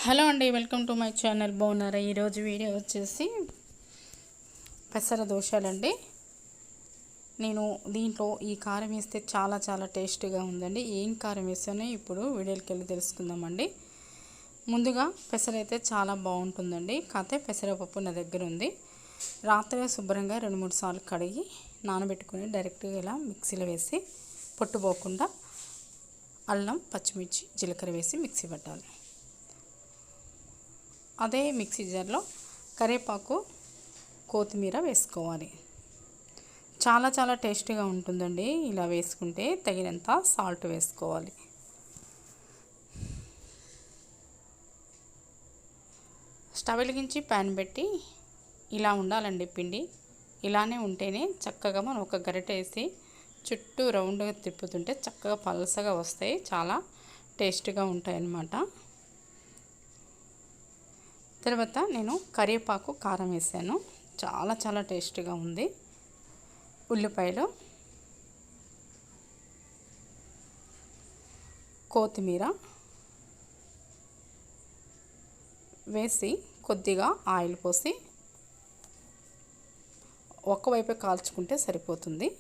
Hello అండి, welcome to my channel. బాగున్నారా? ఈరోజు వీడియో వచ్చేసి పెసర దోశలండి. నేను దీంట్లో ఈ కారం వేస్తే చాలా చాలా టేస్టీగా ఉందండి. ఏం కారం వేస్తానో ఇప్పుడు వీడియోకి వెళ్ళి తెలుసుకుందామండి. ముందుగా పెసర అయితే చాలా బాగుంటుందండి. కాకపోతే పెసరపప్పు నా దగ్గర ఉంది. రాత్రి శుభ్రంగా 2-3 సార్లు కడిగి నానబెట్టుకుని డైరెక్ట్గా ఇలా మిక్సీలో వేసి పొట్టుపోకుండా అల్లం, పచ్చిమిర్చి, జీలకర్ర వేసి మిక్సీ పట్టాలి. అదే మిక్సీ జార్లో కరివేపాకు, కొత్తిమీర వేసుకోవాలి. చాలా చాలా టేస్టీగా ఉంటుందండి. ఇలా వేసుకుంటే తగినంత సాల్ట్ వేసుకోవాలి. స్టవ్ వెలిగించి ప్యాన్ పెట్టి ఇలా ఉండాలండి పిండి. ఇలానే ఉంటేనే చక్కగా మనం ఒక గరిటె వేసి చుట్టూ రౌండ్గా తిప్పుతుంటే చక్కగా పలసగా వస్తాయి. చాలా టేస్టీగా ఉంటాయి అన్నమాట. తర్వాత నేను కరివేపాకు, కారం వేసాను. చాలా చాలా టేస్టీగా ఉంది. ఉల్లిపాయలు, కొత్తిమీర వేసి కొద్దిగా ఆయిల్ పోసి ఒక్కవైపే కాల్చుకుంటే సరిపోతుంది.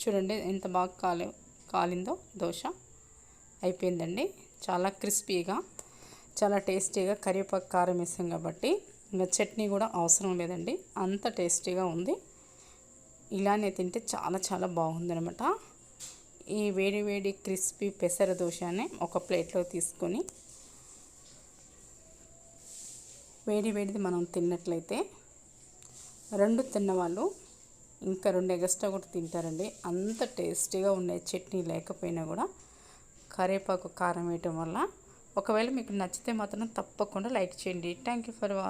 చూడండి ఎంత బాగా కాలిందో. దోశ అయిపోయిందండి. చాలా క్రిస్పీగా, చాలా టేస్టీగా కరివేపాకు, కారం వేసాం కాబట్టి ఇంకా చట్నీ కూడా అవసరం లేదండి. అంత టేస్టీగా ఉంది. ఇలానే తింటే చాలా చాలా బాగుందనమాట. ఈ వేడి వేడి క్రిస్పీ పెసర దోశని ఒక ప్లేట్లో తీసుకొని వేడి వేడిది మనం తిన్నట్లయితే 2 తిన్నవాళ్ళు ఇంకా 2 ఎగస్ట్రా కూడా తింటారండి. అంత టేస్టీగా ఉన్నాయి. చట్నీ లేకపోయినా కూడా కరివేపాకు, కారం వేయటం వల్ల. ఒకవేళ మీకు నచ్చితే మాత్రం తప్పకుండా లైక్ చేయండి. Thank you for watching.